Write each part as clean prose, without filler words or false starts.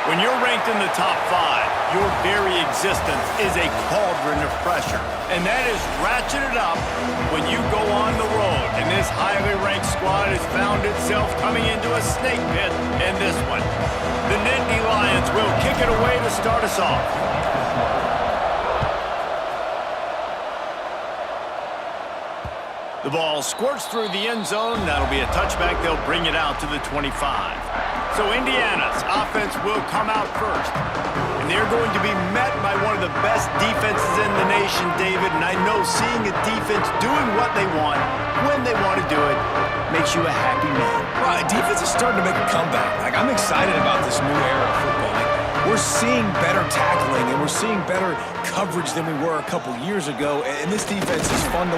When you're ranked in the top 5, your very existence is a cauldron of pressure. And that is ratcheted up when you go on the road. And this highly ranked squad has found itself coming into a snake pit in this one. The Nittany Lions will kick it away to start us off. The ball squirts through the end zone. That'll be a touchback. They'll bring it out to the 25. So Indiana's offense will come out first. And they're going to be met by one of the best defenses in the nation, David. And I know seeing a defense doing what they want, when they want to do it, makes you a happy man. Right, defense is starting to make a comeback. I'm excited about this new era of football. We're seeing better tackling, and we're seeing better coverage than we were a couple years ago. And this defense is fun to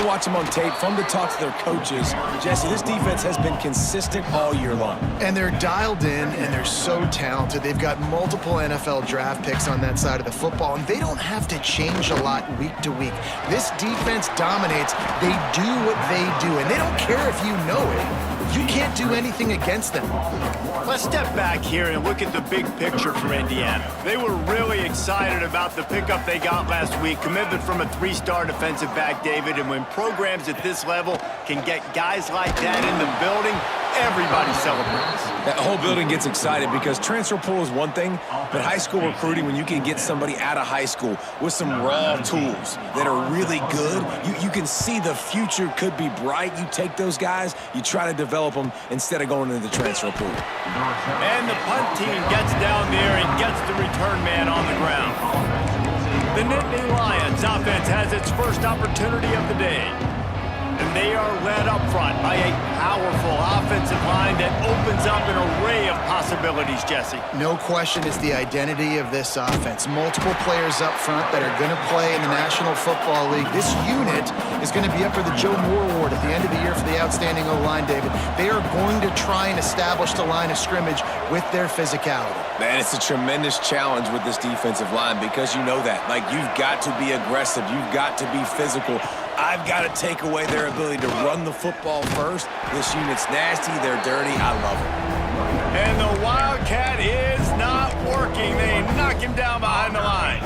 watch them on tape, fun to talk to their coaches. Jesse, this defense has been consistent all year long. And they're dialed in, and they're so talented. They've got multiple NFL draft picks on that side of the football, and they don't have to change a lot week to week. This defense dominates. They do what they do, and they don't care if you know it. You can't do anything against them. Let's step back here and look at the big picture for Indiana. They were really excited about the pickup they got last week, commitment from a 3-star defensive back, David, and when programs at this level can get guys like that in the building, everybody celebrates. That whole building gets excited because transfer pool is one thing, but high school recruiting, when you can get somebody out of high school with some raw tools that are really good, you can see the future could be bright. You take those guys, you try to develop them instead of going into the transfer pool. And the punt team gets down there and gets the return man on the ground. The Nittany Lions offense has its first opportunity of the day. And they are led up front by a powerful offensive line that opens up an array of possibilities, Jesse. No question it's the identity of this offense. Multiple players up front that are going to play in the National Football League. This unit is going to be up for the Joe Moore Award at the end of the year for the outstanding O-line, David. They are going to try and establish the line of scrimmage with their physicality. Man, it's a tremendous challenge with this defensive line because you know that. You've got to be aggressive. You've got to be physical. I've got to take away their ability to run the football first. This unit's nasty. They're dirty. I love it. And the Wildcat is not working. They knock him down behind the line.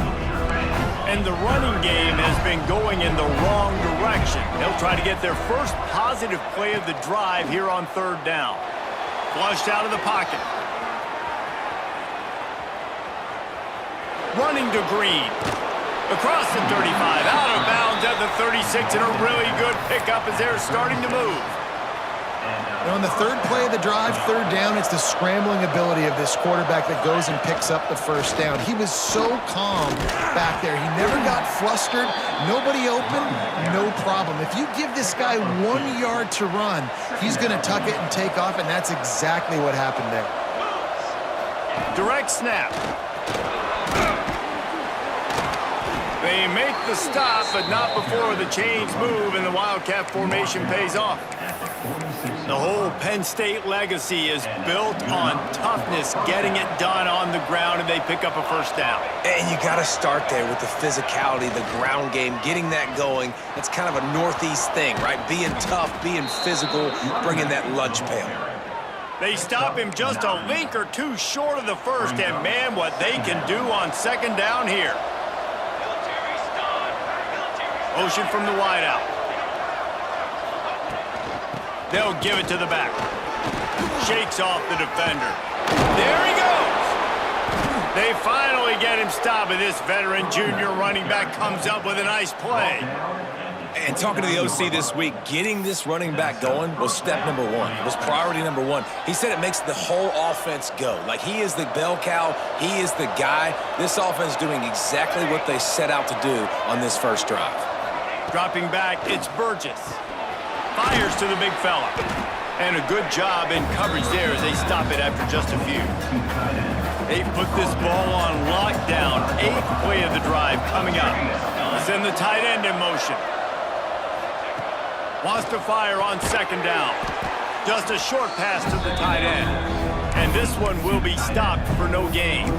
And the running game has been going in the wrong direction. They'll try to get their first positive play of the drive here on 3rd down. Flushed out of the pocket. Running to Green. Across the 35, out of bounds at the 36, and a really good pickup as they're starting to move. And on the 3rd play of the drive, 3rd down, it's the scrambling ability of this quarterback that goes and picks up the 1st down. He was so calm back there. He never got flustered. Nobody open, no problem. If you give this guy 1 yard to run, he's going to tuck it and take off, and that's exactly what happened there. Direct snap. They make the stop, but not before the chains move and the Wildcat formation pays off. The whole Penn State legacy is built on toughness, getting it done on the ground, and they pick up a 1st down. And you got to start there with the physicality, the ground game, getting that going. That's kind of a Northeast thing, right? Being tough, being physical, bringing that lunch pail. They stop him just a link or two short of the 1st, and man, what they can do on 2nd down here. Motion from the wideout. They'll give it to the back. Shakes off the defender. There he goes. They finally get him stopped, and this veteran junior running back comes up with a nice play. And talking to the OC this week, getting this running back going was step number 1. It was priority number 1. He said it makes the whole offense go. He is the bell cow. He is the guy. This offense doing exactly what they set out to do on this 1st drive. Dropping back, it's Burgess. Fires to the big fella. And a good job in coverage there as they stop it after just a few. They put this ball on lockdown. 8th play of the drive coming up. Send the tight end in motion. Wants to fire on 2nd down. Just a short pass to the tight end. And this one will be stopped for no gain.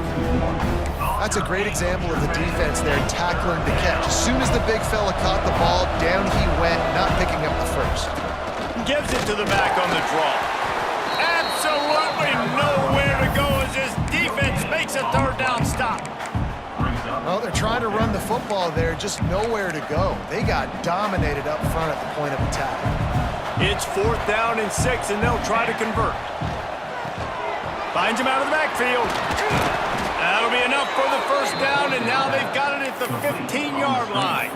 That's a great example of the defense there tackling the catch. As soon as the big fella caught the ball, down he went, not picking up the 1st. Gives it to the back on the draw. Absolutely nowhere to go as this a third down stop. Well, they're trying to run the football there, just nowhere to go. They got dominated up front at the point of attack. It's 4th down and 6, and they'll try to convert. Finds him out of the backfield. That'll be enough for the first down, and now they've got it at the 15-yard line.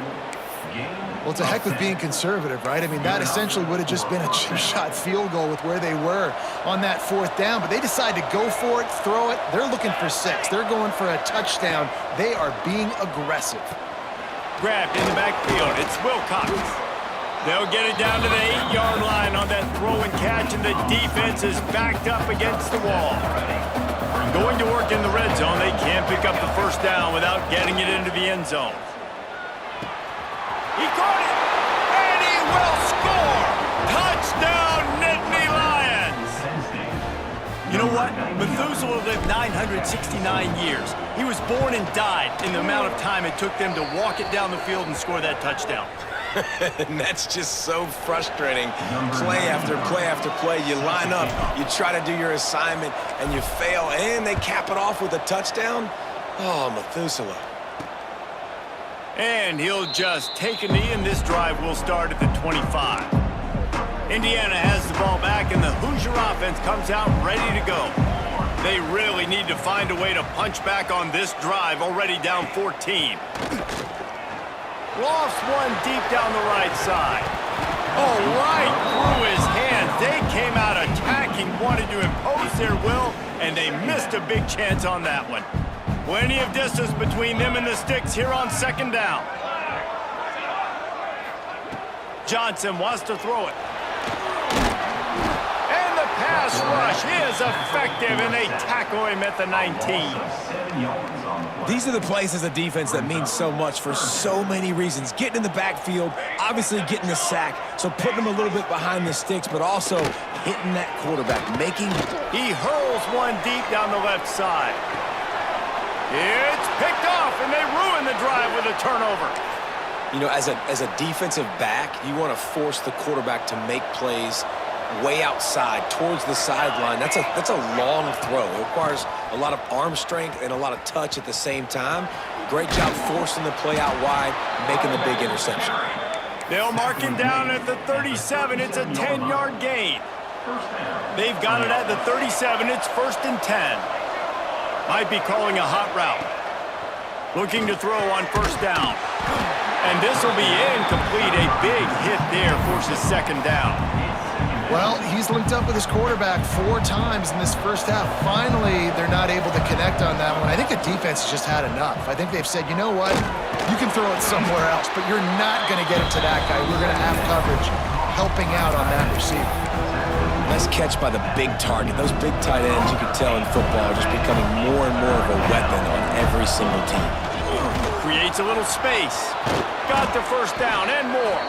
Well, it's a heck with being conservative, right? I mean, that essentially would have just been a chip shot field goal with where they were on that 4th down, but they decide to go for it, throw it. They're looking for 6. They're going for a touchdown. They are being aggressive. Grabbed in the backfield. It's Wilcox. They'll get it down to the 8-yard line on that throw and catch, and the defense is backed up against the wall. Going to work in the red zone, they can't pick up the first down without getting it into the end zone. He caught it, and he will score! Touchdown, Nittany Lions! You know what? Methuselah lived 969 years. He was born and died in the amount of time it took them to walk it down the field and score that touchdown. And that's just so frustrating. Play after play after play, you line up, you try to do your assignment, and you fail, and they cap it off with a touchdown? Oh, Methuselah. And he'll just take a knee, and this drive will start at the 25. Indiana has the ball back, and the Hoosier offense comes out ready to go. They really need to find a way to punch back on this drive, already down 14. Lofts one deep down the right side. Oh, right through his hands. They came out attacking, wanted to impose their will, and they missed a big chance on that one. Plenty of distance between them and the sticks here on 2nd down. Johnson wants to throw it. And the pass rush is effective, and they tackle him at the 19. These are the plays as a defense that mean so much for so many reasons. Getting in the backfield, obviously getting the sack, so putting them a little bit behind the sticks, but also hitting that quarterback, making... He hurls one deep down the left side. It's picked off, and they ruin the drive with a turnover. You know, as a defensive back, you want to force the quarterback to make plays way outside, towards the sideline. That's a long throw. It requires a lot of arm strength and a lot of touch at the same time. Great job forcing the play out wide, making the big interception. They'll mark him down at the 37. It's a 10-yard gain. They've got it at the 37. It's 1st and 10. Might be calling a hot route. Looking to throw on 1st down. And this will be incomplete. A big hit there forces 2nd down. Well, he's linked up with his quarterback 4 times in this first half. Finally, they're not able to connect on that one. I think the defense has just had enough. I think they've said, you know what? You can throw it somewhere else, but you're not going to get it to that guy. We're going to have coverage helping out on that receiver. Nice catch by the big target. Those big tight ends, you can tell in football, are just becoming more and more of a weapon on every single team. Creates a little space. Got the first down and more.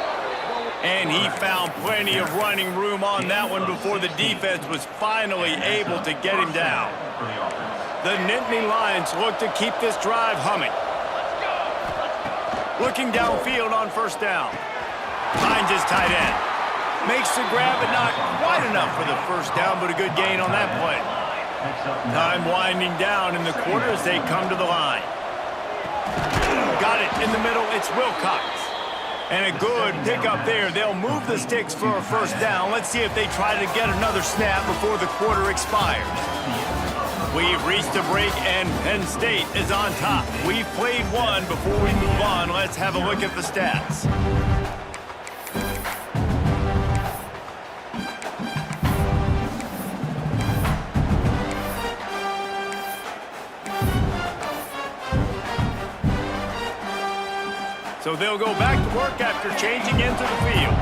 And he found plenty of running room on that one before the defense was finally able to get him down. The Nittany Lions look to keep this drive humming. Looking downfield on 1st down. Finds his tight end. Makes the grab, but not quite enough for the first down, but a good gain on that play. Time winding down in the quarter as they come to the line. Got it in the middle. It's Wilcox. And a good pickup there. They'll move the sticks for a 1st down. Let's see if they try to get another snap before the quarter expires. We've reached a break, and Penn State is on top. We've played one. Before we move on, let's have a look at the stats. So they'll go back to work after changing into the field.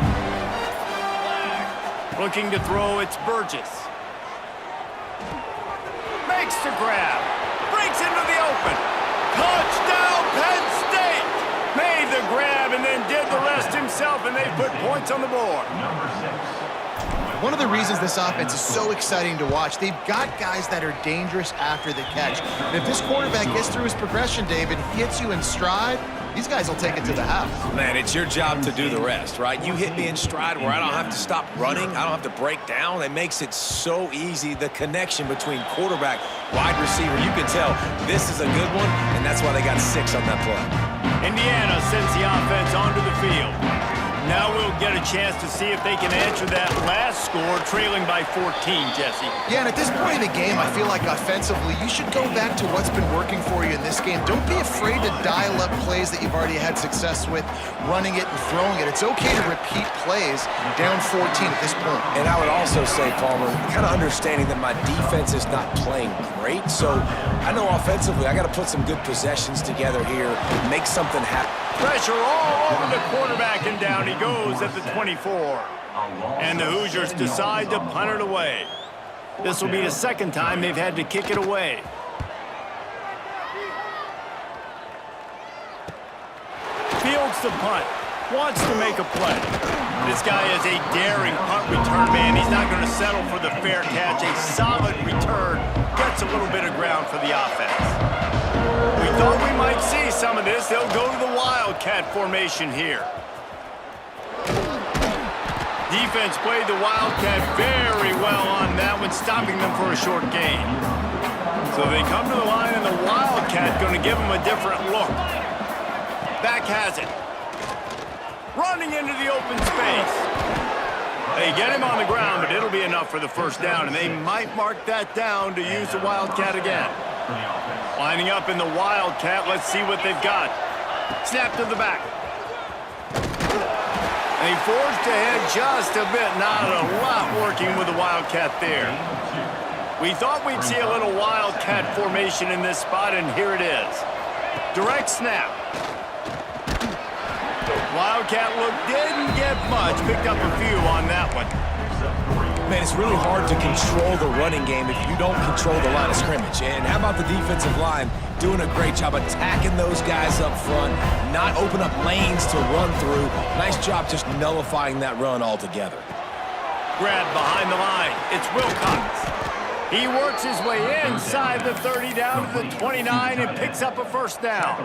Looking to throw, it's Burgess. Makes the grab. Breaks into the open. Touchdown, Penn State! Made the grab and then did the rest himself, and they put points on the board. One of the reasons this offense is so exciting to watch, they've got guys that are dangerous after the catch. And if this quarterback gets through his progression, David, hits you in stride, these guys will take it to the house. Man, it's your job to do the rest, right? You hit me in stride where I don't have to stop running. I don't have to break down. It makes it so easy, the connection between quarterback wide receiver. You can tell this is a good one, and that's why they got 6 on that play. Indiana sends the offense onto the field. Now we'll get a chance to see if they can answer that last score, trailing by 14, Jesse. Yeah, and at this point in the game, I feel like offensively, you should go back to what's been working for you in this game. Don't be afraid to dial up plays that you've already had success with, running it and throwing it. It's okay to repeat plays down 14 at this point. And I would also say, Palmer, kind of understanding that my defense is not playing great, so I know offensively I got to put some good possessions together here, make something happen. Pressure all over the quarterback, and down he goes at the 24. And the Hoosiers decide to punt it away. This will be the second time they've had to kick it away. Fields the punt. Wants to make a play. This guy is a daring punt return man. He's not going to settle for the fair catch. A solid return. Gets a little bit of ground for the offense. We thought we might see some of this. They'll go to the Wildcat formation here. Defense played the Wildcat very well on that one, stopping them for a short gain. So they come to the line, and the Wildcat going to give them a different look. Back has it. Running into the open space. They get him on the ground, but it'll be enough for the first down, and they might mark that down to use the Wildcat again. Lining up in the Wildcat, let's see what they've got. Snap to the back. They forged ahead just a bit, not a lot working with the Wildcat there. We thought we'd see a little Wildcat formation in this spot, and here it is. Direct snap. Wildcat look didn't get much, picked up a few on that one. Man, it's really hard to control the running game if you don't control the line of scrimmage. And how about the defensive line doing a great job attacking those guys up front, not open up lanes to run through. Nice job just nullifying that run altogether. Grab behind the line. It's Wilcox. He works his way inside the 30 down to the 29 and picks up a first down.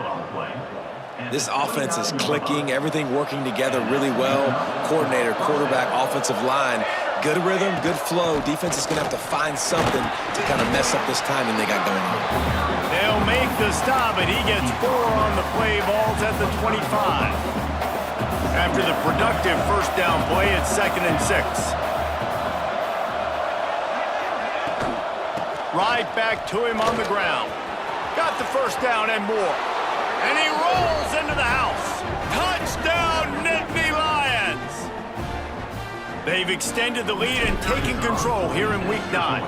This offense is clicking, everything working together really well. Coordinator, quarterback, offensive line. Good rhythm, good flow. Defense is going to have to find something to kind of mess up this timing they got going on. They'll make the stop, and he gets 4 on the play. Ball's at the 25. After the productive first down play, it's 2nd and 6. Right back to him on the ground. Got the first down and more. And he rolls into the house. Touchdown, Nittany Lions! They've extended the lead and taken control here in Week 9.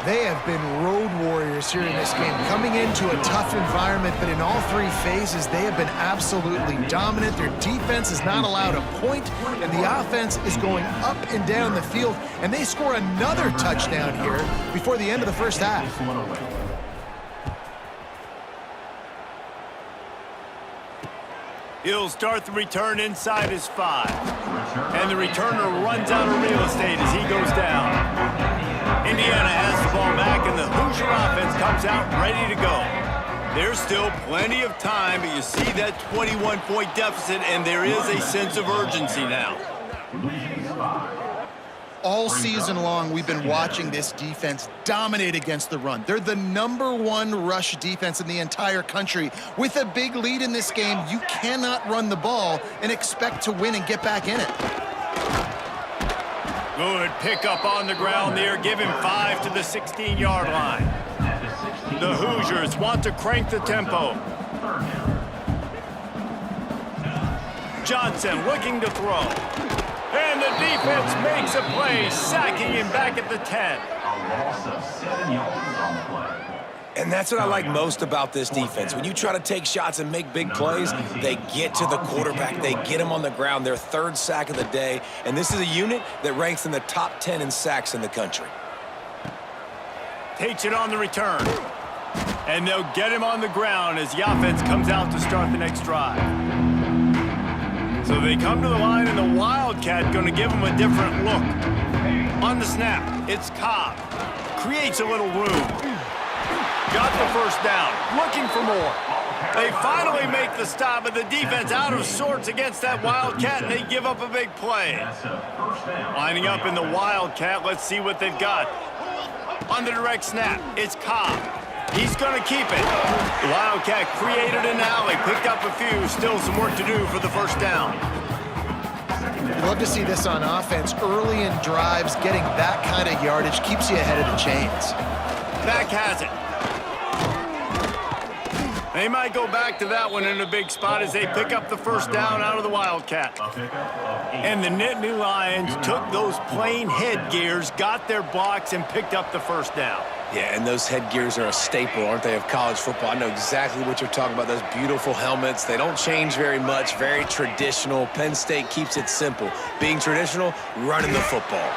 They have been road warriors here in this game, coming into a tough environment, but in all 3 phases, they have been absolutely dominant. Their defense is not allowed a point, and the offense is going up and down the field, and they score another touchdown here before the end of the first half. He'll start the return inside his 5. And the returner runs out of real estate as he goes down. Indiana has the ball back, and the Hoosier offense comes out ready to go. There's still plenty of time, but you see that 21-point deficit, and there is a sense of urgency now. All season long, we've been watching this defense dominate against the run. They're the #1 rush defense in the entire country. With a big lead in this game, you cannot run the ball and expect to win and get back in it. Good pickup on the ground there. Give him 5 to the 16-yard line. The Hoosiers want to crank the tempo. Johnson looking to throw. And the defense makes a play, sacking him back at the 10. A loss of 7 yards on the play. And that's what I like most about this defense. When you try to take shots and make big plays, they get to the quarterback. They get him on the ground, their 3rd sack of the day. And this is a unit that ranks in the top 10 in sacks in the country. Takes it on the return. And they'll get him on the ground as the offense comes out to start the next drive. So they come to the line, and the Wildcat going to give them a different look. On the snap, it's Cobb. Creates a little room. Got the first down. Looking for more. They finally make the stop, but the defense out of sorts against that Wildcat, and they give up a big play. Lining up in the Wildcat, let's see what they've got. On the direct snap, it's Cobb. He's going to keep it. The Wildcat created an alley, picked up a few. Still some work to do for the first down. You love to see this on offense. Early in drives, getting that kind of yardage keeps you ahead of the chains. Back has it. They might go back to that one in a big spot as they pick up the first down out of the Wildcat. And the Nittany Lions took those plain headgears, got their blocks, and picked up the first down. Yeah, and those headgears are a staple, aren't they, of college football? I know exactly what you're talking about, those beautiful helmets. They don't change very much, very traditional. Penn State keeps it simple. Being traditional, running the football.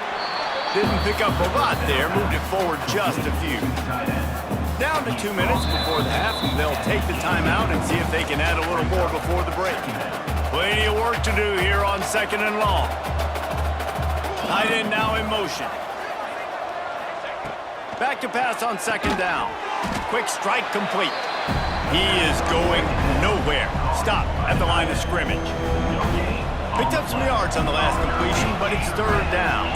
Didn't pick up a lot there, moved it forward just a few. Down to 2 minutes before the half, and they'll take the timeout and see if they can add a little more before the break. Plenty of work to do here on 2nd and long. Tight end now in motion. Back to pass on 2nd down. Quick strike complete. He is going nowhere. Stop at the line of scrimmage. Picked up some yards on the last completion, but it's 3rd down.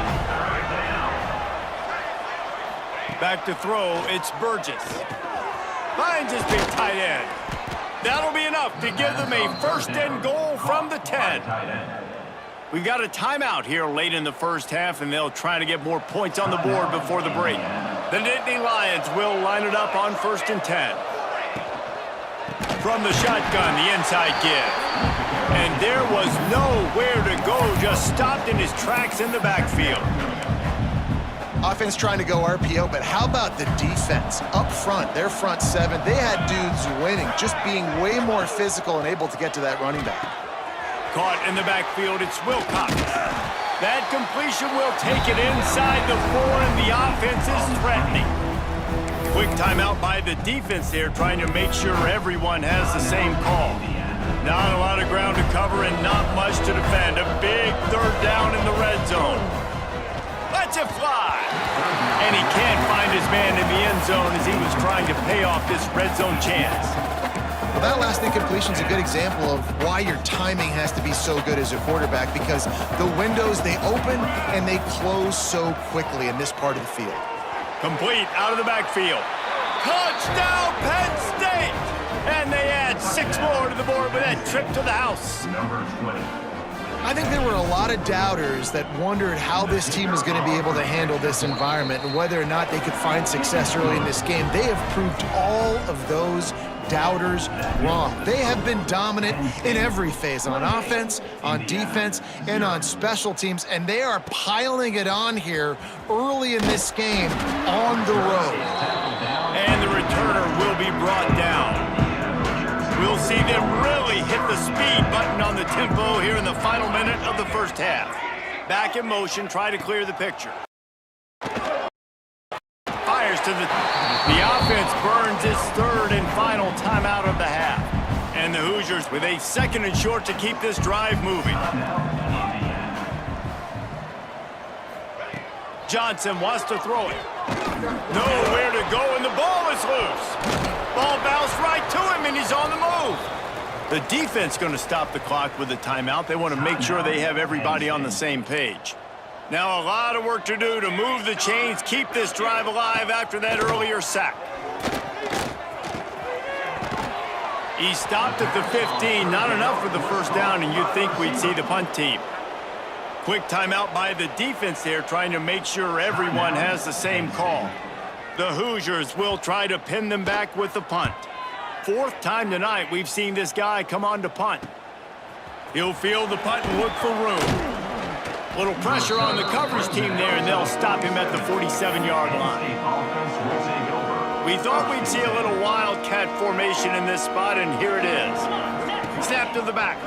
Back to throw, it's Burgess. Finds his big tight end. That'll be enough to give them a 1st and goal from the 10. We've got a timeout here late in the first half, and they'll try to get more points on the board before the break. The Nittany Lions will line it up on 1st and 10. From the shotgun, the inside give. And there was nowhere to go, just stopped in his tracks in the backfield. Offense trying to go RPO, but how about the defense? Up front, their front 7, they had dudes winning, just being way more physical and able to get to that running back. Caught in the backfield, it's Wilcox. That completion will take it inside the 4, and the offense is threatening. Quick timeout by the defense there, trying to make sure everyone has the same call. Not a lot of ground to cover and not much to defend. A big 3rd down in the red zone. Lets it fly. And he can't find his man in the end zone as he was trying to pay off this red zone chance. Well, that last incompletion is a good example of why your timing has to be so good as a quarterback, because the windows, they open and they close so quickly in this part of the field. Complete out of the backfield. Touchdown, Penn State! And they add 6 more to the board with that trip to the house. Number 20. I think there were a lot of doubters that wondered how this team was going to be able to handle this environment and whether or not they could find success early in this game. They have proved all of those doubters wrong. They have been dominant in every phase, on offense, on defense, and on special teams, and they are piling it on here early in this game on the road. And the returner will be brought down. We'll see them really hit the speed button on the tempo here in the final minute of the first half. Back in motion, try to clear the picture. Fires to the offense burns its 3rd and final timeout of the half. And the Hoosiers with a 2nd and short to keep this drive moving. Johnson wants to throw it. Nowhere to go, and the ball is loose. Ball bounced right to him, and he's on the move. The defense going to stop the clock with a timeout. They want to make sure they have everybody on the same page. Now a lot of work to do to move the chains, keep this drive alive after that earlier sack. He stopped at the 15, not enough for the first down, and you'd think we'd see the punt team. Quick timeout by the defense there, trying to make sure everyone has the same call. The Hoosiers will try to pin them back with the punt. 4th time tonight we've seen this guy come on to punt. He'll field the punt and look for room. Little pressure on the coverage team there, and they'll stop him at the 47-yard line. We thought we'd see a little Wildcat formation in this spot, and here it is. Snap to the back.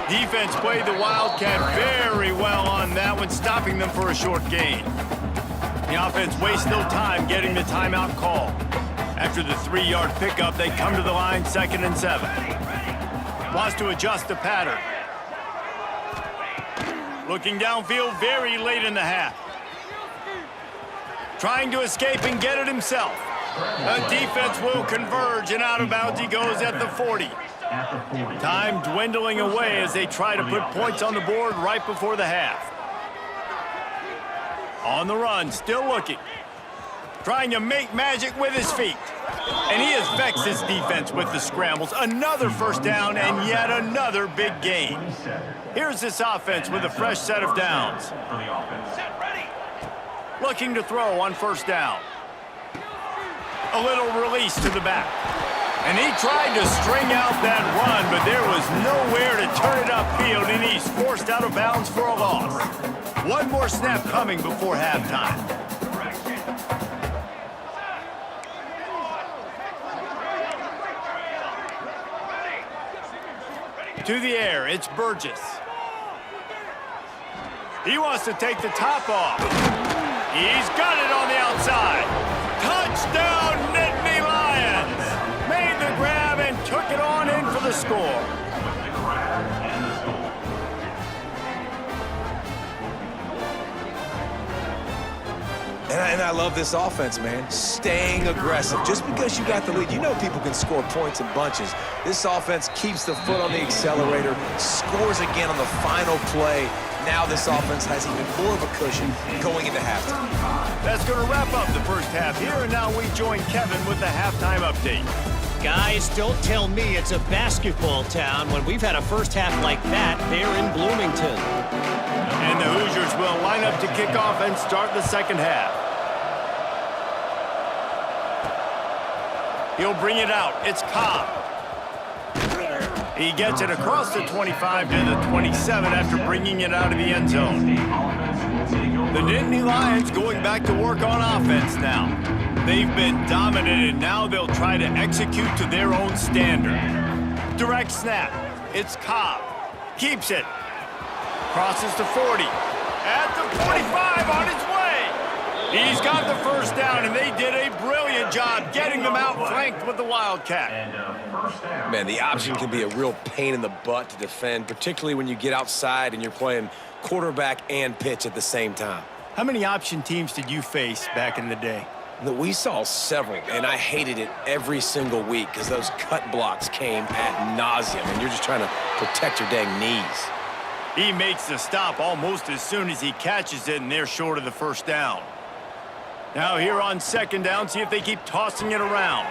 Defense played the Wildcat very well on that one, stopping them for a short gain. The offense wastes no time getting the timeout call. After the 3-yard pickup, they come to the line 2nd and 7. Wants to adjust the pattern. Looking downfield very late in the half. Trying to escape and get it himself. The defense will converge, and out of bounds he goes at the 40. Time dwindling away as they try to put points on the board right before the half. On the run, still looking. Trying to make magic with his feet. And he has vexed his defense with the scrambles. Another first down and yet another big gain. Here's this offense with a fresh set of downs. Looking to throw on first down. A little release to the back. And he tried to string out that run, but there was nowhere to turn it upfield, and he's forced out of bounds for a loss. One more snap coming before halftime. To the air, it's Burgess. He wants to take the top off. He's got it on the outside. Touchdown, Nittany Lions! Made the grab and took it on in for the score. And I love this offense, man. Staying aggressive. Just because you got the lead, you know people can score points in bunches. This offense keeps the foot on the accelerator, scores again on the final play. Now this offense has even more of a cushion going into halftime. That's going to wrap up the first half here, and now we join Kevin with the halftime update. Guys, don't tell me it's a basketball town when we've had a first half like that there in Bloomington. And the Hoosiers will line up to kick off and start the second half. He'll bring it out. It's Cobb. He gets it across the 25 to the 27 after bringing it out of the end zone. The Nittany Lions going back to work on offense now. They've been dominant, and now they'll try to execute to their own standard. Direct snap. It's Cobb. Keeps it. Crosses to 40. At the 45 on his way. He's got the first down, and they did a brilliant job getting them out flanked with the Wildcat. Man, the option can be a real pain in the butt to defend, particularly when you get outside and you're playing quarterback and pitch at the same time. How many option teams did you face back in the day? We saw several, and I hated it every single week because those cut blocks came ad nauseum, and you're just trying to protect your dang knees. He makes the stop almost as soon as he catches it, and they're short of the first down. Now here on second down, see if they keep tossing it around.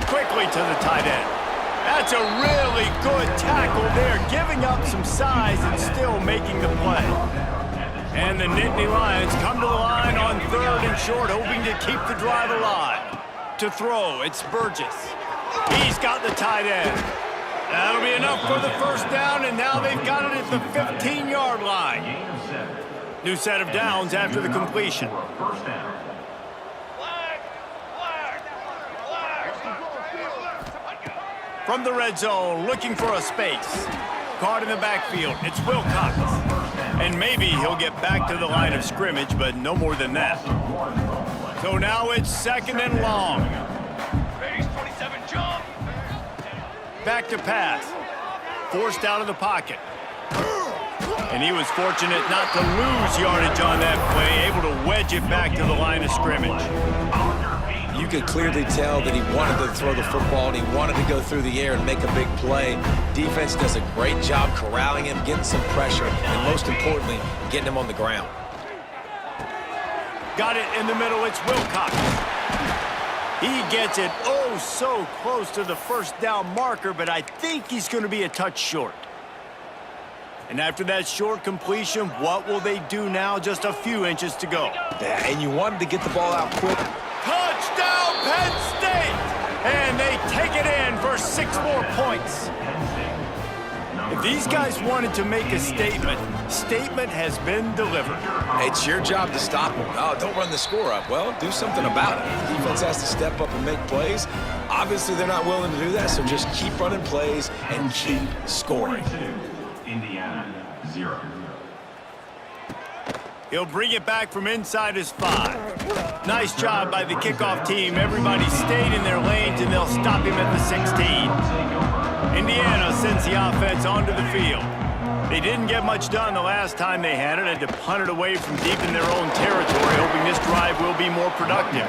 Quickly to the tight end. That's a really good tackle there, giving up some size and still making the play. And the Nittany Lions come to the line on third and short, hoping to keep the drive alive. To throw, it's Burgess. He's got the tight end. That'll be enough for the first down, and now they've got it at the 15-yard line. New set of downs after the completion. From the red zone, looking for a space. Caught in the backfield, it's Wilcox. And maybe he'll get back to the line of scrimmage, but no more than that. So now it's second and long. Back to pass. Forced out of the pocket. And he was fortunate not to lose yardage on that play, able to wedge it back to the line of scrimmage. You could clearly tell that he wanted to throw the football and he wanted to go through the air and make a big play. Defense does a great job corralling him, getting some pressure, and most importantly, getting him on the ground. Got it in the middle, it's Wilcox. He gets it oh so close to the first down marker, but I think he's going to be a touch short. And after that short completion, what will they do now? Just a few inches to go. Yeah, and you wanted to get the ball out quick. Touchdown, Penn State! And they take it in for 6 more points. If these guys wanted to make a statement has been delivered. It's your job to stop them. Oh, don't run the score up. Well, do something about it. The defense has to step up and make plays. Obviously, they're not willing to do that, so just keep running plays and keep scoring. Indiana, 0. He'll bring it back from inside his 5. Nice job by the kickoff team. Everybody stayed in their lanes, and they'll stop him at the 16. Indiana sends the offense onto the field. They didn't get much done the last time they had it. Had to punt it away from deep in their own territory, hoping this drive will be more productive.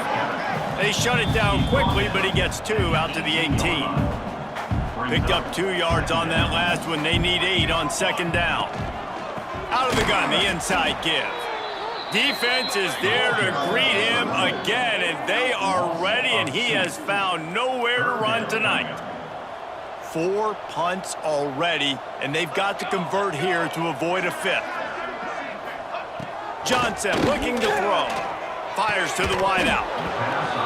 They shut it down quickly, but he gets 2 out to the 18. Picked up 2 yards on that last one. They need 8 on second down. Out of the gun, the inside give. Defense is there to greet him again, and they are ready, and he has found nowhere to run tonight. 4 punts already, and they've got to convert here to avoid a 5th. Johnson looking to throw. Fires to the wideout.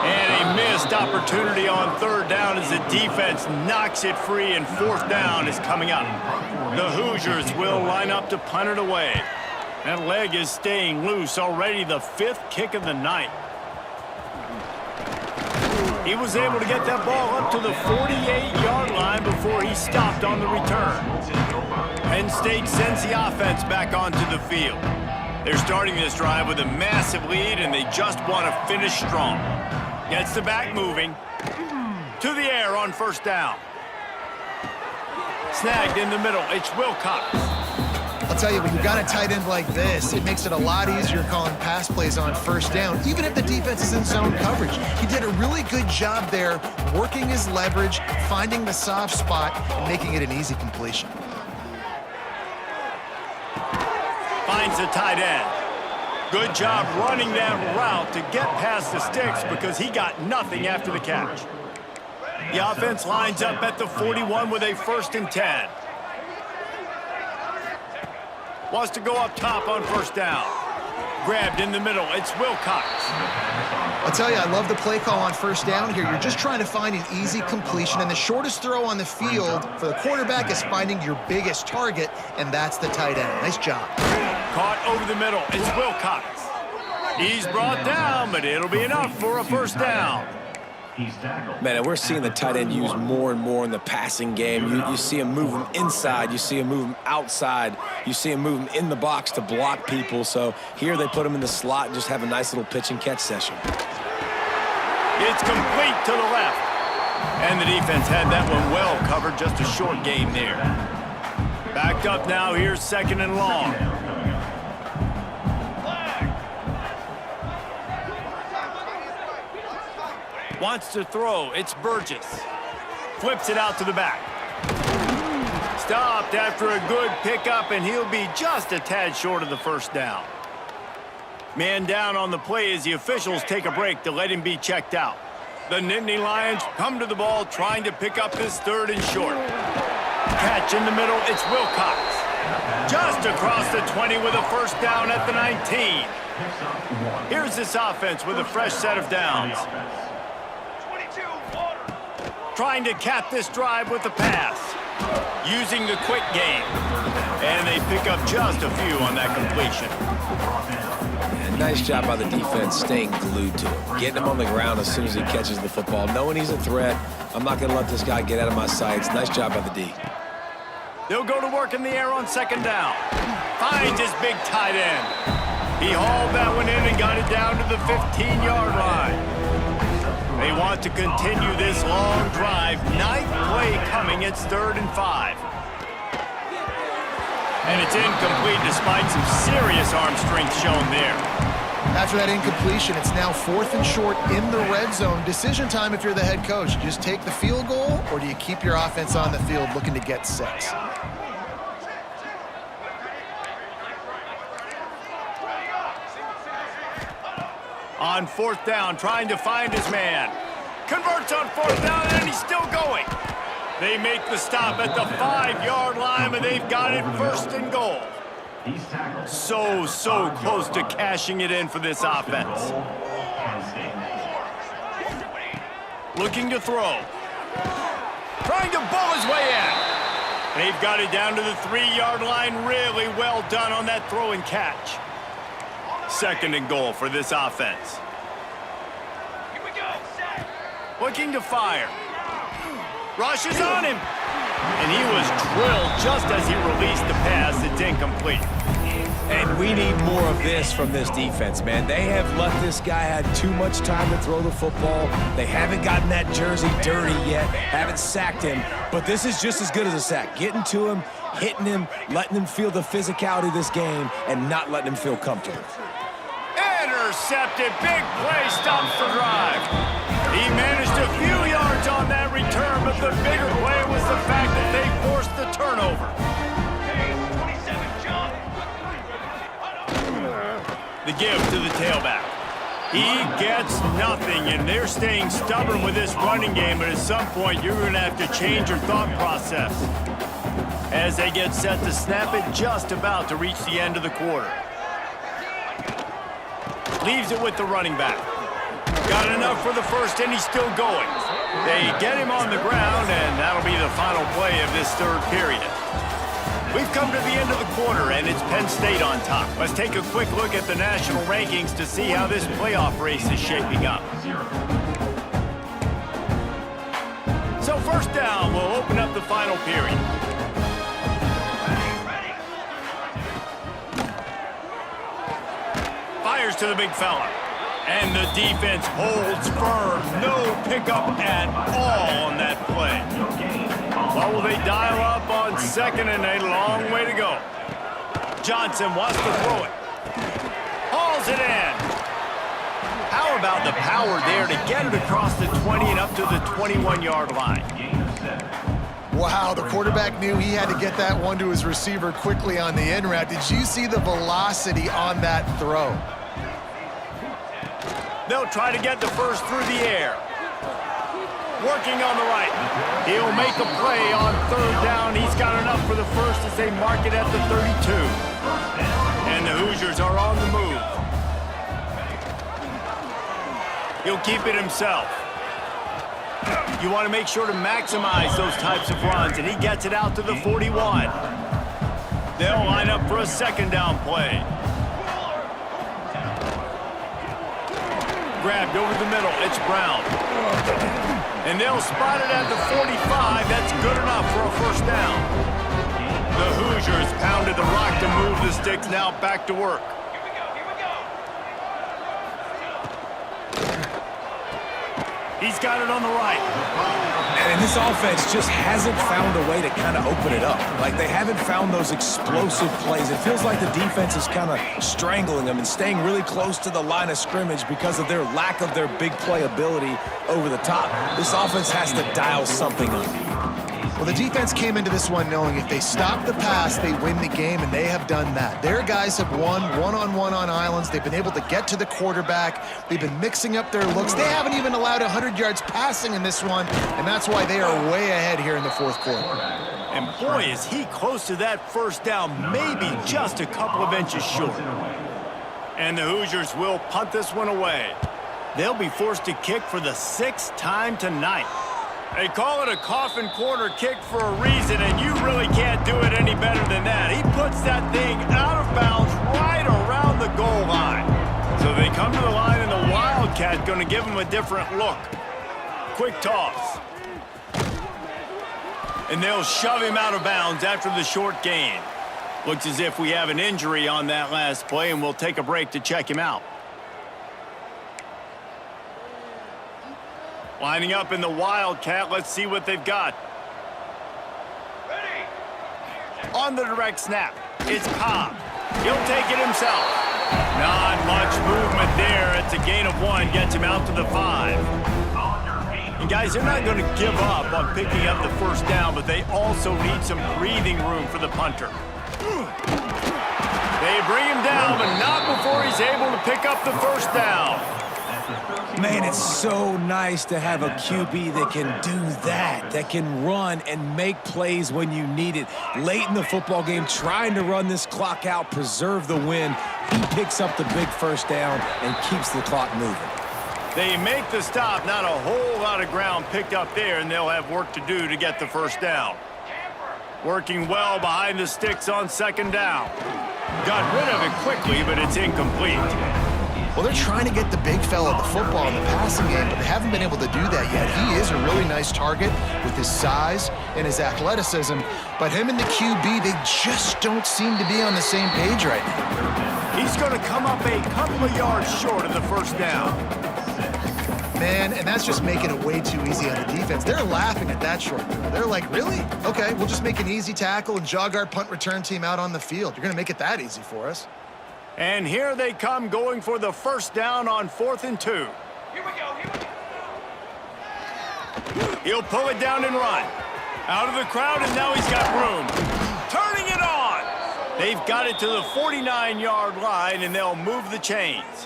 And a missed opportunity on 3rd down as the defense knocks it free, and 4th down is coming up. The Hoosiers will line up to punt it away. That leg is staying loose, already the 5th kick of the night. He was able to get that ball up to the 48-yard line before he stopped on the return. Penn State sends the offense back onto the field. They're starting this drive with a massive lead, and they just want to finish strong. Gets the back moving. To the air on 1st down. Snagged in the middle. It's Wilcox. I'll tell you, when you've got a tight end like this, it makes it a lot easier calling pass plays on 1st down, even if the defense is in zone coverage. He did a really good job there, working his leverage, finding the soft spot, and making it an easy completion. Finds the tight end. Good job running that route to get past the sticks because he got nothing after the catch. The offense lines up at the 41 with a 1st and 10. Wants to go up top on 1st down. Grabbed in the middle. It's Wilcox. I'll tell you, I love the play call on 1st down here. You're just trying to find an easy completion, and the shortest throw on the field for the quarterback is finding your biggest target, and that's the tight end. Nice job. Caught over the middle. It's Wilcox. He's brought down, but it'll be enough for a 1st down. Man, and we're seeing the tight end used more and more in the passing game. You see him move him inside. You see him move him outside. You see him move him in the box to block people. So here they put him in the slot and just have a nice little pitch and catch session. It's complete to the left. And the defense had that one well covered. Just a short gain there. Backed up now. Here's 2nd and long. Wants to throw. It's Burgess. Flips it out to the back. Stopped after a good pickup, and he'll be just a tad short of the 1st down. Man down on the play as the officials take a break to let him be checked out. The Nittany Lions come to the ball trying to pick up this 3rd and short. Catch in the middle. It's Wilcox. Just across the 20 with a 1st down at the 19. Here's this offense with a fresh set of downs. Trying to cap this drive with the pass. Using the quick game. And they pick up just a few on that completion. And nice job by the defense staying glued to him. Getting him on the ground as soon as he catches the football. Knowing he's a threat. I'm not going to let this guy get out of my sights. Nice job by the D. They'll go to work in the air on 2nd down. Finds his big tight end. He hauled that one in and got it down to the 15-yard line. They want to continue this long drive. 9th play coming. It's 3rd and 5. And it's incomplete despite some serious arm strength shown there. After that incompletion, it's now 4th and short in the red zone. Decision time if you're the head coach. You just take the field goal, or do you keep your offense on the field looking to get 6? On 4th down, trying to find his man. Converts on 4th down, and he's still going. They make the stop at the 5-yard line, and they've got it 1st and goal. So close to cashing it in for this offense. Looking to throw. Trying to bowl his way in. They've got it down to the 3-yard line. Really well done on that throw and catch. 2nd and goal for this offense. Here we go. Looking to fire. Rushes on him. And he was drilled just as he released the pass. It's incomplete. And we need more of this from this defense, man. They have let this guy have too much time to throw the football. They haven't gotten that jersey dirty yet, haven't sacked him. But this is just as good as a sack. Getting to him, hitting him, letting him feel the physicality of this game, and not letting him feel comfortable. Intercepted. Big play stops the drive. He managed a few yards on that return, but the bigger play was the fact that they forced the turnover. The give to the tailback. He gets nothing, and they're staying stubborn with this running game, but at some point, you're going to have to change your thought process as they get set to snap it, just about to reach the end of the quarter. Leaves it with the running back. Got enough for the first, and he's still going. They get him on the ground, and that'll be the final play of this third period. We've come to the end of the quarter, and it's Penn State on top. Let's take a quick look at the national rankings to see how this playoff race is shaping up. So first down, we'll open up the final period. Fires to the big fella. And the defense holds firm. No pickup at all on that play. Well, will they dial up on second and a long way to go? Johnson wants to throw it. Hauls it in. How about the power there to get it across the 20 and up to the 21-yard line? Wow, the quarterback knew he had to get that one to his receiver quickly on the in route. Did you see the velocity on that throw? They'll try to get the first through the air. Working on the right. He'll make a play on third down. He's got enough for the first as they mark it at the 32. And the Hoosiers are on the move. He'll keep it himself. You want to make sure to maximize those types of runs, and he gets it out to the 41. They'll line up for a second down play. Grabbed over the middle. It's Brown. And they'll spot it at the 45. That's good enough for a first down. The Hoosiers pounded the rock to move the sticks. Now back to work. He's got it on the right. And this offense just hasn't found a way to kind of open it up. Like, they haven't found those explosive plays. It feels like the defense is kind of strangling them and staying really close to the line of scrimmage because of their lack of their big play ability over the top. This offense has to dial something up. Well, the defense came into this one knowing if they stop the pass, they win the game, and they have done that. Their guys have won one-on-one on islands. They've been able to get to the quarterback. They've been mixing up their looks. They haven't even allowed 100 yards passing in this one, and that's why they are way ahead here in the fourth quarter. And boy, is he close to that first down, maybe just a couple of inches short. And the Hoosiers will punt this one away. They'll be forced to kick for the 6th time tonight. They call it a coffin corner kick for a reason, and you really can't do it any better than that. He puts that thing out of bounds right around the goal line. So they come to the line, and the Wildcat going to give them a different look. Quick toss. And they'll shove him out of bounds after the short gain. Looks as if we have an injury on that last play, and we'll take a break to check him out. Lining up in the Wildcat, let's see what they've got. Ready. On the direct snap, it's Cobb. He'll take it himself. Not much movement there. It's a gain of 1, gets him out to the 5. And guys, they're not going to give up on picking up the first down, but they also need some breathing room for the punter. They bring him down, but not before he's able to pick up the first down. Man, it's so nice to have a QB that can do that can run and make plays when you need it. Late in the football game, trying to run this clock out, preserve the win. He picks up the big first down and keeps the clock moving. They make the stop, not a whole lot of ground picked up there, and they'll have work to do to get the first down. Working well behind the sticks on second down. Got rid of it quickly, but it's incomplete. Well, they're trying to get the big fella the football in the passing game, but they haven't been able to do that yet. He is a really nice target with his size and his athleticism, but him and the QB, they just don't seem to be on the same page right now. He's going to come up a couple of yards short of the first down. Man, and that's just making it way too easy on the defense. They're laughing at that short throw. They're like, really? Okay, we'll just make an easy tackle and jog our punt return team out on the field. You're going to make it that easy for us. And here they come going for the first down on 4th and 2. Here we go. He'll pull it down and run. Out of the crowd, and now he's got room. Turning it on. They've got it to the 49-yard line, and they'll move the chains.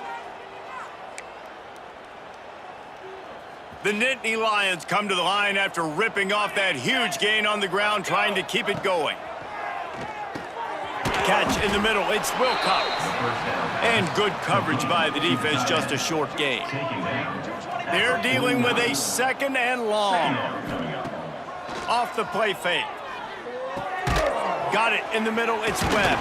The Nittany Lions come to the line after ripping off that huge gain on the ground, trying to keep it going. Catch in the middle, it's Wilcox. And good coverage by the defense, just a short gain. They're dealing with a 2nd and long. Off the play fake. Got it in the middle, it's Webb.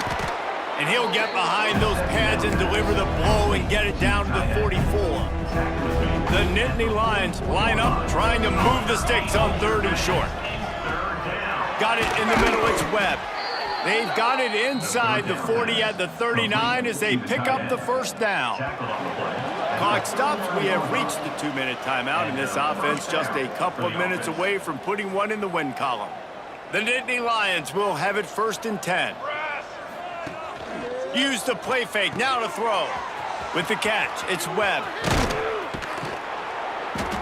And he'll get behind those pads and deliver the blow and get it down to the 44. The Nittany Lions line up, trying to move the sticks on 3rd and short. Got it in the middle, it's Webb. They've got it inside the 40 at the 39 as they pick up the 1st down. Clock stops. We have reached the 2-minute timeout, and this offense just a couple of minutes away from putting one in the win column. The Nittany Lions will have it 1st and 10. Use the play fake, now to throw. With the catch, it's Webb.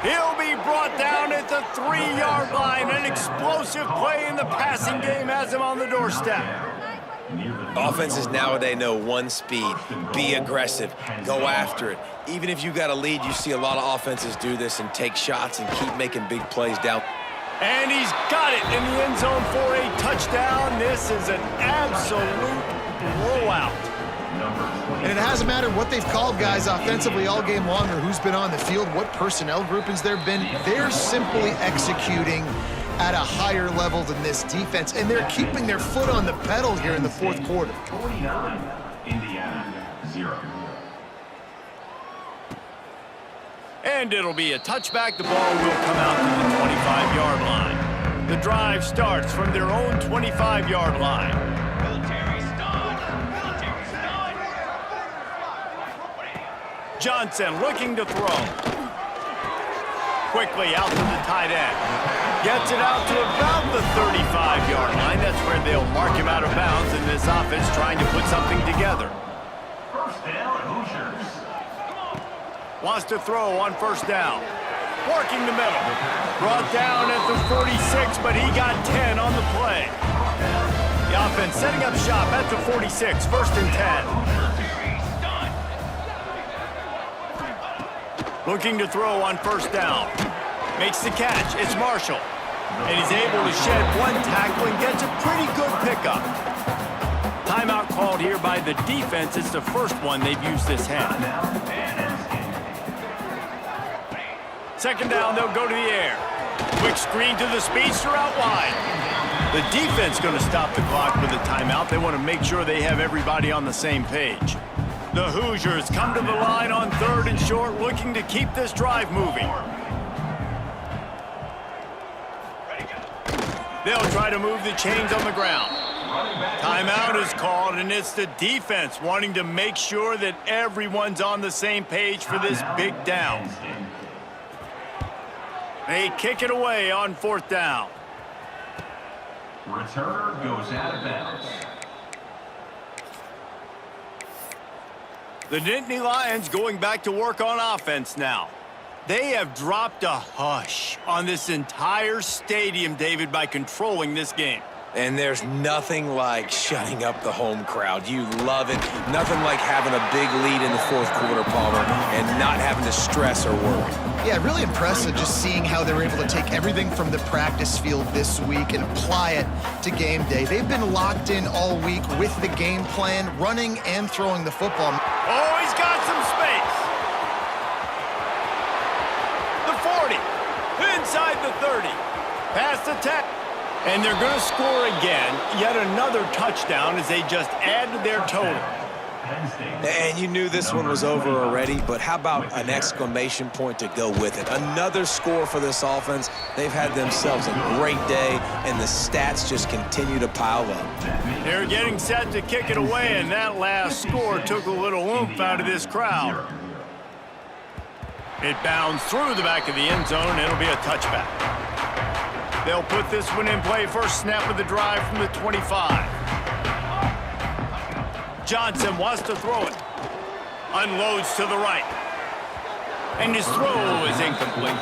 He'll be brought down at the 3-yard line. An explosive play in the passing game has him on the doorstep. Offenses nowadays know one speed. Be aggressive. Go after it. Even if you got a lead, you see a lot of offenses do this and take shots and keep making big plays down. And he's got it in the end zone for a touchdown. This is an absolute blowout. And it hasn't mattered what they've called guys offensively all game long or who's been on the field, what personnel groupings there have been. They're simply executing at a higher level than this defense, and they're keeping their foot on the pedal here in the 4th quarter. 49, Indiana, 0. And it'll be a touchback. The ball will come out to the 25-yard line. The drive starts from their own 25-yard line. Johnson looking to throw. Quickly out to the tight end. Gets it out to about the 35-yard line. That's where they'll mark him out of bounds in this offense trying to put something together. 1st down, Hoosiers. Wants to throw on 1st down. Working the middle. Brought down at the 46, but he got 10 on the play. The offense setting up shop at the 46, 1st and 10. Looking to throw on 1st down. Makes the catch. It's Marshall. And he's able to shed one tackle and gets a pretty good pickup. Timeout called here by the defense. It's the 1st one they've used this half. 2nd down, they'll go to the air. Quick screen to the speedster out wide. The defense going to stop the clock with a timeout. They want to make sure they have everybody on the same page. The Hoosiers come to the line on 3rd and short, looking to keep this drive moving. They'll try to move the chains on the ground. Timeout is called, and it's the defense wanting to make sure that everyone's on the same page for this big down. They kick it away on 4th down. Returner goes out of bounds. The Nittany Lions going back to work on offense now. They have dropped a hush on this entire stadium, David, by controlling this game. And there's nothing like shutting up the home crowd. You love it. Nothing like having a big lead in the 4th quarter, Palmer, and not having to stress or worry. Yeah, really impressive just seeing how they were able to take everything from the practice field this week and apply it to game day. They've been locked in all week with the game plan, running and throwing the football. Oh, he's got some space. The 40, inside the 30, past the 10. And they're going to score again, yet another touchdown as they just add to their total. And you knew this one was over already, but how about an exclamation point to go with it? Another score for this offense. They've had themselves a great day, and the stats just continue to pile up. They're getting set to kick it away, and that last score took a little oomph out of this crowd. It bounds through the back of the end zone, and it'll be a touchback. They'll put this one in play. First snap of the drive from the 25. Johnson wants to throw it. Unloads to the right. And his throw is incomplete.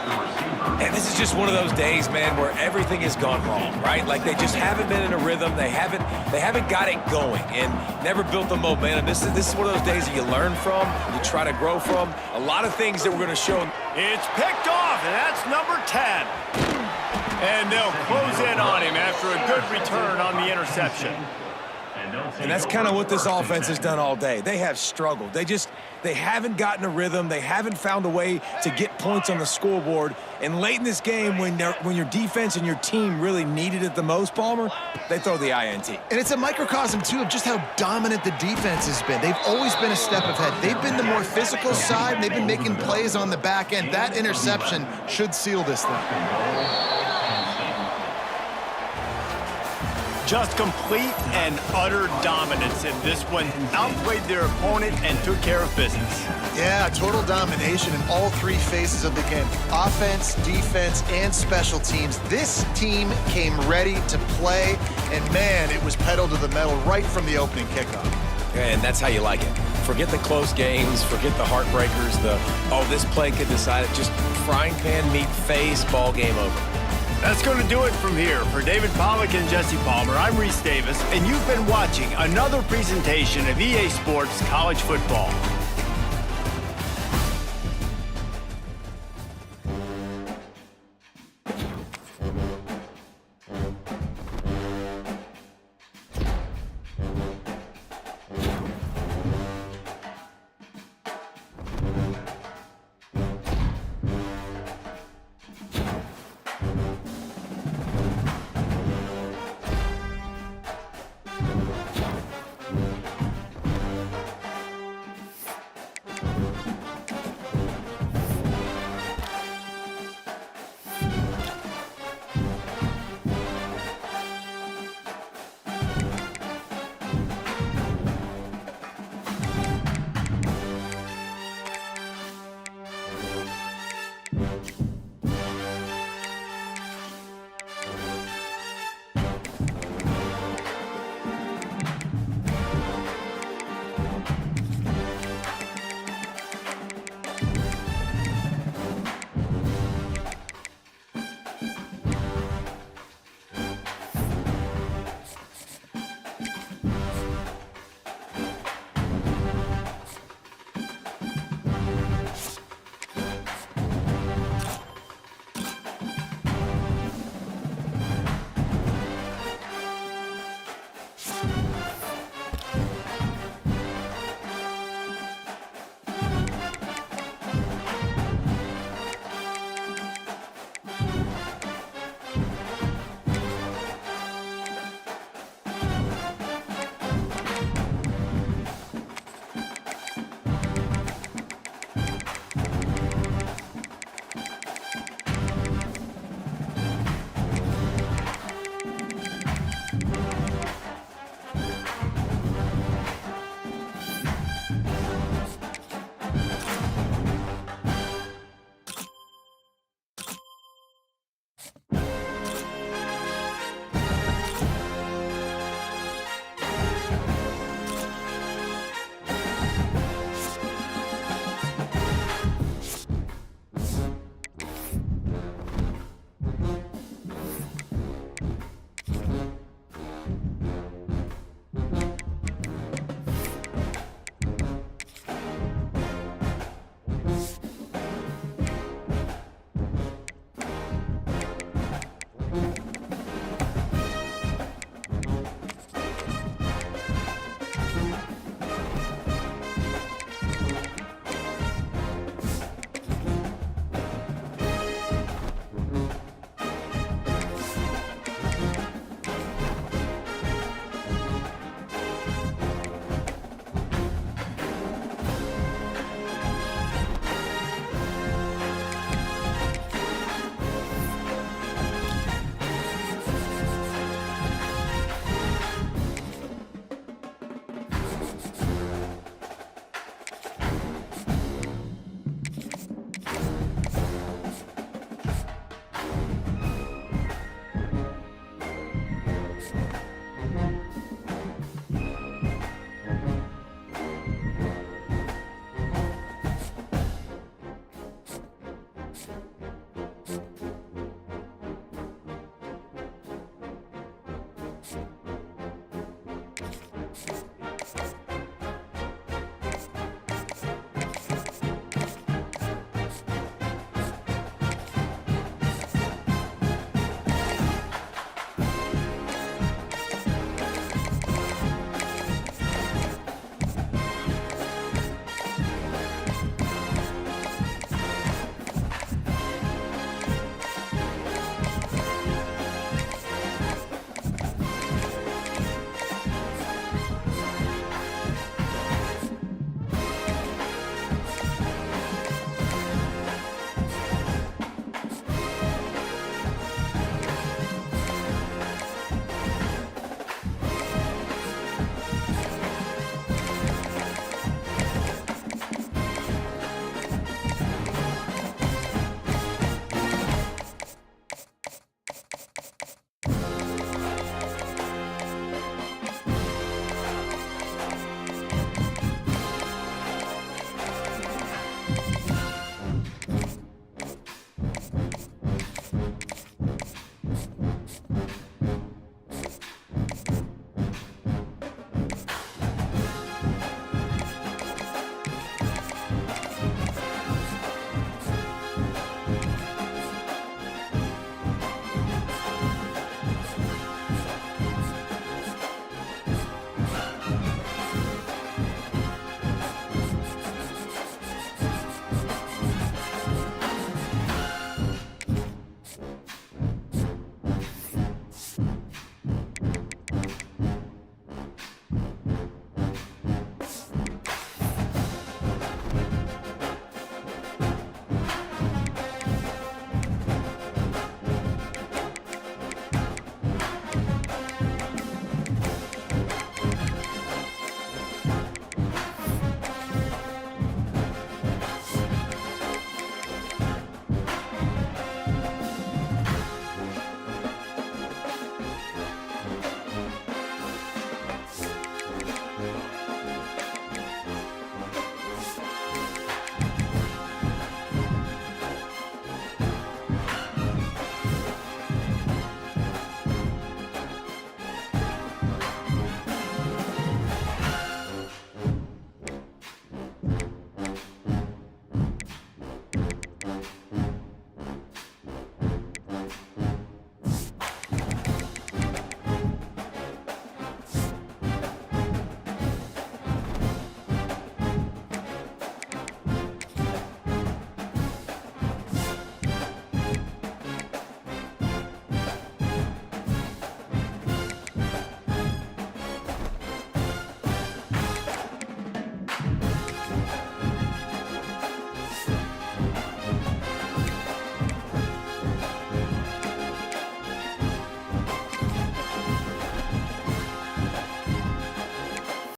And This is just one of those days, man, where everything has gone wrong, right? Like they just haven't been in a rhythm. They haven't got it going and never built the momentum. This is one of those days that you learn from, you try to grow from. A lot of things that we're going to show. It's picked off, and that's number 10. And they'll close in on him after a good return on the interception. And that's kind of what this offense has done all day. They have struggled. They haven't gotten a rhythm. They haven't found a way to get points on the scoreboard. And late in this game, when your defense and your team really needed it the most, Palmer, they throw the INT. And it's a microcosm, too, of just how dominant the defense has been. They've always been a step ahead. They've been the more physical side, and they've been making plays on the back end. That interception should seal this thing. Just complete and utter dominance in this one. Outplayed their opponent and took care of business. Yeah, total domination in all three phases of the game. Offense, defense, and special teams. This team came ready to play, and man, it was pedal to the metal right from the opening kickoff. And that's how you like it. Forget the close games, forget the heartbreakers, this play could decide it. Just frying pan, meat, face, ball game over. That's going to do it from here. For David Pollack and Jesse Palmer, I'm Reese Davis, and you've been watching another presentation of EA Sports College Football.